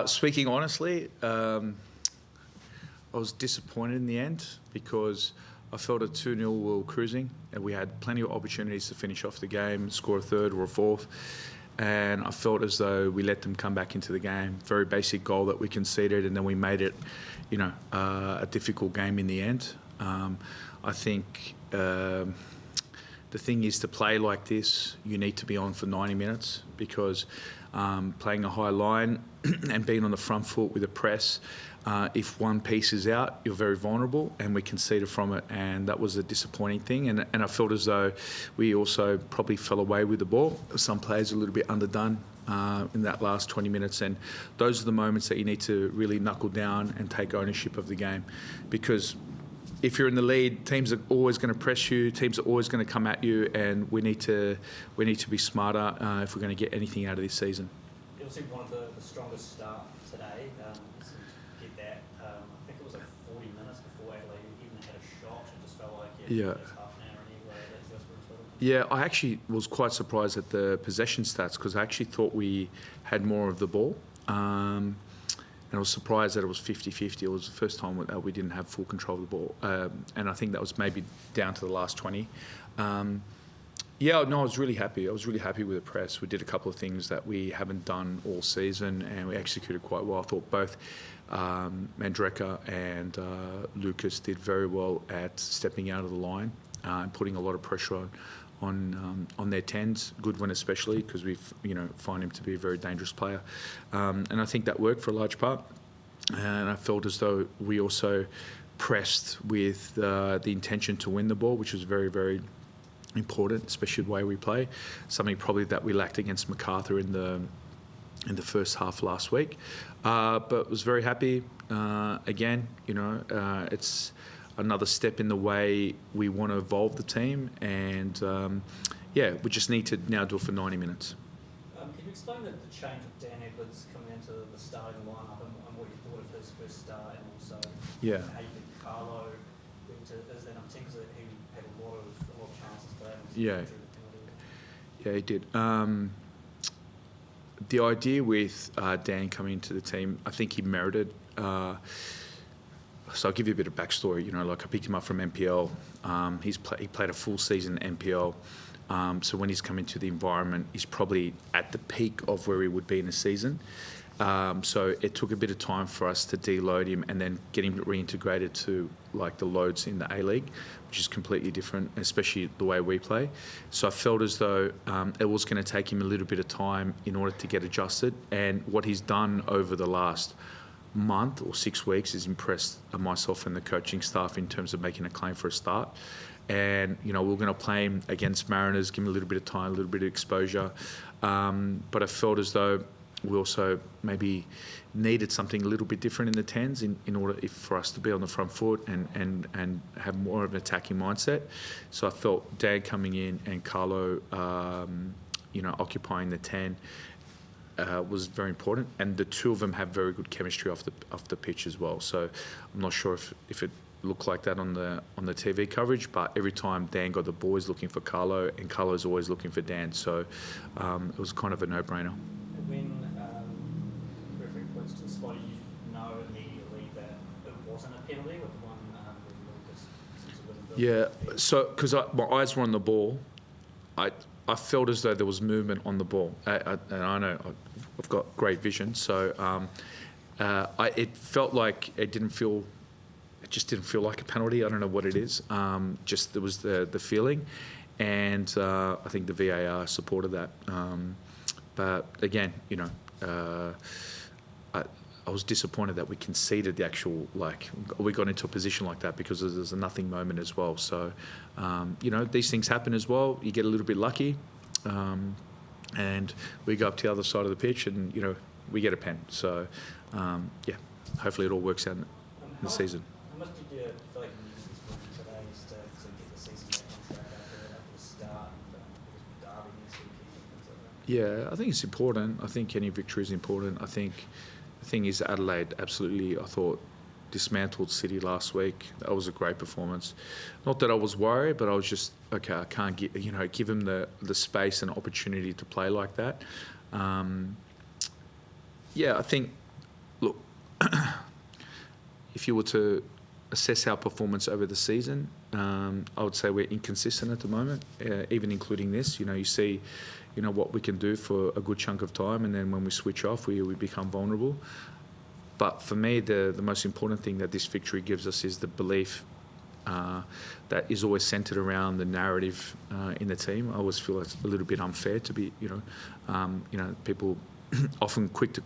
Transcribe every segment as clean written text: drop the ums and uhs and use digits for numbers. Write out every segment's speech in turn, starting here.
Speaking honestly, I was disappointed in the end because I felt at 2-0 we were cruising and we had plenty of opportunities to finish off the game, score a third or a fourth. And I felt as though we let them come back into the game. Very basic goal that we conceded, and then we made it, a difficult game in the end. I think the thing is, to play like this, you need to be on for 90 minutes because playing a high line and being on the front foot with a press, if one piece is out, you're very vulnerable, and we conceded from it, and that was a disappointing thing. And I felt as though we also probably fell away with the ball. Some players are a little bit underdone in that last 20 minutes, and those are the moments that you need to really knuckle down and take ownership of the game, because if you're in the lead, teams are always going to press you, teams are always going to come at you, and we need to be smarter if we're going to get anything out of this season. It was one of the strongest start today. Get that. I think it was like 40 minutes before Adelaide even had a shot. It just felt like it was half an hour anyway. Yeah, I actually was quite surprised at the possession stats because I actually thought we had more of the ball. And I was surprised that it was 50-50. It was the first time that we didn't have full control of the ball. And I think that was maybe down to the last 20. I was really happy. I was really happy with the press. We did a couple of things that we haven't done all season, and we executed quite well. I thought both Mandreka and Lucas did very well at stepping out of the line and putting a lot of pressure on their 10s. Goodwin especially, because we find him to be a very dangerous player, and I think that worked for a large part. And I felt as though we also pressed with the intention to win the ball, which was very, very important, especially the way we play. Something probably that we lacked against MacArthur in the first half last week, but was very happy. Again, it's another step in the way we want to evolve the team, and we just need to now do it for 90 minutes. Can you explain the change of Dan Edwards coming into the starting lineup and what you thought of his first start, and also how you think Carlo went to as the number 10, because he had a lot of chances today? Yeah, he did. The idea with Dan coming into the team, I think he merited. So I'll give you a bit of backstory. I picked him up from NPL. He played a full season NPL. So when he's come into the environment, he's probably at the peak of where he would be in a season. So it took a bit of time for us to deload him and then get him reintegrated to the loads in the ALeague, which is completely different, especially the way we play. So I felt as though it was going to take him a little bit of time in order to get adjusted. And what he's done over the last month or 6 weeks has impressed myself and the coaching staff in terms of making a claim for a start. And we're going to play him against Mariners, give him a little bit of time, a little bit of exposure. But I felt as though we also maybe needed something a little bit different in the 10s in order for us to be on the front foot and have more of an attacking mindset. So I felt Dan coming in and Carlo, occupying the 10 was very important, and the two of them have very good chemistry off the pitch as well. So I'm not sure if it looked like that on the TV coverage, but every time Dan got the ball, he's looking for Carlo, and Carlo's always looking for Dan. So it was kind of a no-brainer. When referee points to the spot, you know immediately that it wasn't a penalty with the one with Lucas. Yeah, so because my eyes were on the ball, I felt as though there was movement on the ball, and I know I've got great vision, so it felt like it just didn't feel like a penalty. I don't know what it is. Just there was the feeling, and I think the VAR supported that. But again, I was disappointed that we conceded the actual, we got into a position like that because there's a nothing moment as well. So, these things happen as well. You get a little bit lucky, and we go up to the other side of the pitch and, we get a pen. So, hopefully it all works out in the season. How much did you feel like you used this win today to get the season back on track after the start and Derby next week? Yeah, I think it's important. I think any victory is important. I think the thing is Adelaide absolutely, I thought, dismantled City last week. That was a great performance. Not that I was worried, but I was just, okay, I can't give him the space and opportunity to play like that. Yeah, I think, look, if you were to assess our performance over the season, I would say we're inconsistent at the moment, even including this. You see, what we can do for a good chunk of time, and then when we switch off, we become vulnerable. But for me, the most important thing that this victory gives us is the belief that is always centred around the narrative in the team. I always feel it's a little bit unfair to be, people often quick to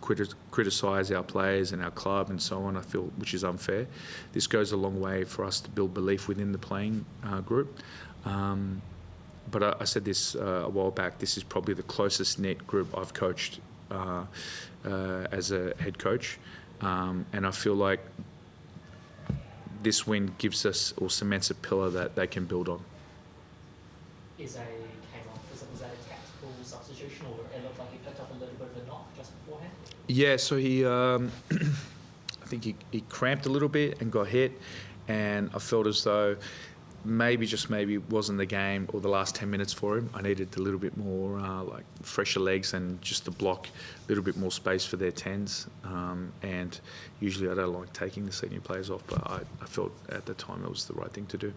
criticise our players and our club and so on, I feel, which is unfair. This goes a long way for us to build belief within the playing group. But I said this a while back, this is probably the closest knit group I've coached as a head coach. And I feel like this win gives us or cements a pillar that they can build on. Was that a tactical substitution, or it looked like he picked up a little bit of a knock just beforehand? Yeah, so he, I think he cramped a little bit and got hit, and I felt as though maybe wasn't the game or the last 10 minutes for him. I needed a little bit more fresher legs and just to block a little bit more space for their 10s. And usually I don't like taking the senior players off, but I felt at the time it was the right thing to do.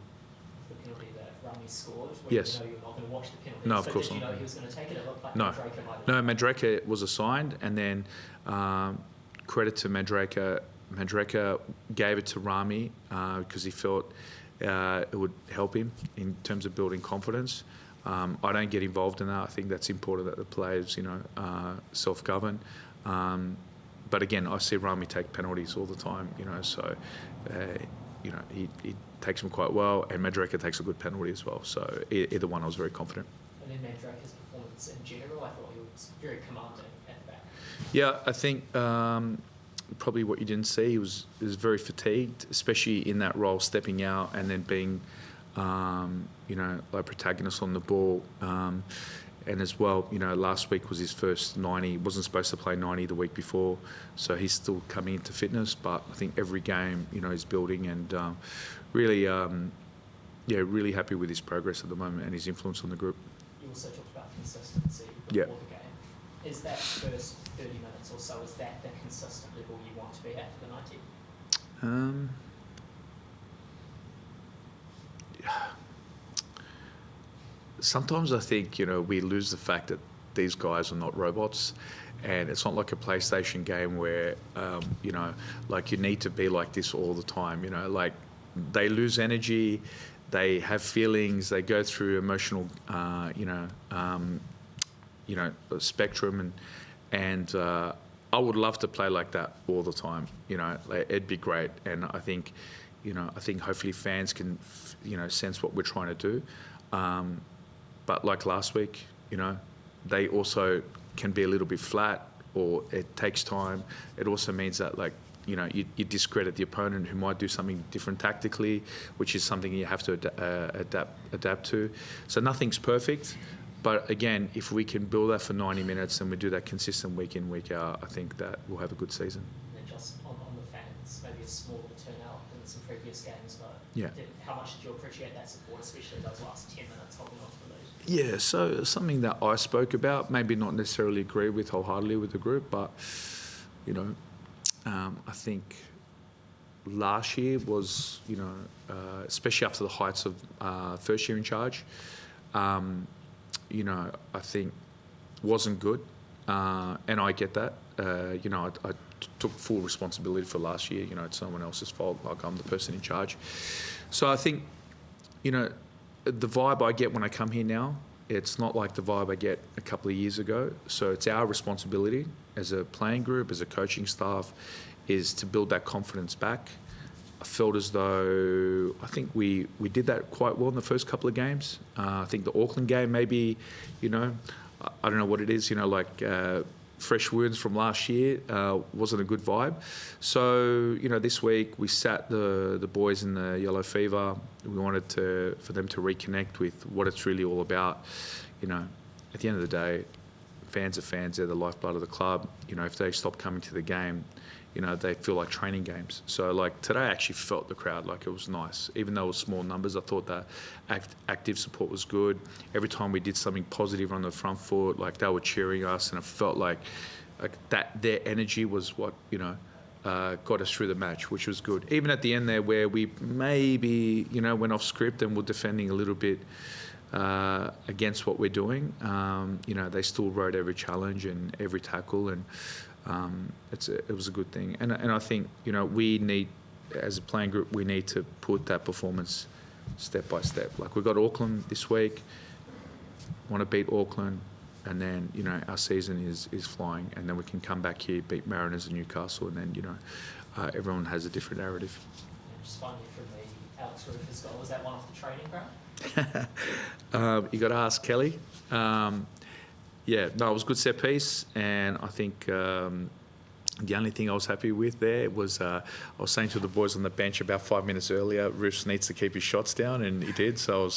The penalty that Rami scored, yes. You're not going to watch the penalty. No, of course not. Did you know he was going to take it? It looked like no. Mandrake might have. No, Mandrake was assigned, and then credit to Mandrake. Mandrake gave it to Rami because he felt it would help him in terms of building confidence. I don't get involved in that. I think that's important that the players, self-govern. But again, I see Rami take penalties all the time, so, he takes them quite well, and Mandrake takes a good penalty as well. So either one, I was very confident. And then Mandrake's performance in general, I thought he was very commanding at the back. Yeah, I think probably what you didn't see, he was very fatigued, especially in that role, stepping out and then being, like protagonist on the ball. And as well, last week was his first 90. He wasn't supposed to play 90 the week before, so he's still coming into fitness. But I think every game, he's building, and really happy with his progress at the moment and his influence on the group. You also talked about consistency before the game. Is that first 30 minutes or so, is that the consistent level you want to be at for the 90? Sometimes I think, we lose the fact that these guys are not robots, and it's not like a PlayStation game where, you need to be like this all the time, they lose energy, they have feelings, they go through emotional, spectrum, and I would love to play like that all the time. It'd be great, and I think hopefully fans can, sense what we're trying to do. But like last week, they also can be a little bit flat, or it takes time. It also means that you discredit the opponent who might do something different tactically, which is something you have to adapt to. So nothing's perfect. But again, if we can build that for 90 minutes and we do that consistent week in, week out, I think that we'll have a good season. And then just on the fans, maybe a smaller turnout than some previous games, but how much did you appreciate that support, especially those last 10 minutes holding on to the lead? Yeah, so something that I spoke about, maybe not necessarily agree with wholeheartedly with the group, but, I think last year was, especially after the heights of first year in charge, I think wasn't good, and I get that. I took full responsibility for last year. It's someone else's fault, like I'm the person in charge. So I think, the vibe I get when I come here now, it's not like the vibe I get a couple of years ago. So it's our responsibility as a playing group, as a coaching staff, is to build that confidence back. I felt as though I think we did that quite well in the first couple of games. I think the Auckland game maybe, I don't know what it is, fresh wounds from last year wasn't a good vibe. So, this week we sat the boys in the yellow fever. We wanted for them to reconnect with what it's really all about. At the end of the day, fans are fans. They're the lifeblood of the club. If they stop coming to the game, they feel like training games. So today I actually felt the crowd, it was nice. Even though it was small numbers, I thought that active support was good. Every time we did something positive on the front foot, they were cheering us, and it felt like like that, their energy was what, got us through the match, which was good. Even at the end there, where we maybe, went off script and were defending a little bit against what we're doing, they still rode every challenge and every tackle, and it was a good thing. And I think, we need, as a playing group, we need to put that performance step by step. Like, we've got Auckland this week, want to beat Auckland, and then, our season is flying, and then we can come back here, beat Mariners and Newcastle, and then, everyone has a different narrative. And just finally from the Alex Rufus goal, was that one off the training ground? You got to ask Kelly. It was a good set piece, and I think the only thing I was happy with there was I was saying to the boys on the bench about 5 minutes earlier, Rufus needs to keep his shots down, and he did. So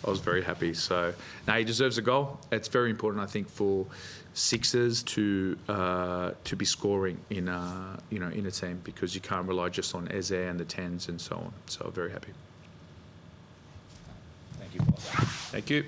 I was very happy. So now he deserves a goal. It's very important, I think, for sixers to be scoring in a team, because you can't rely just on Eze and the 10s and so on. So very happy. Thank you, boss. Thank you.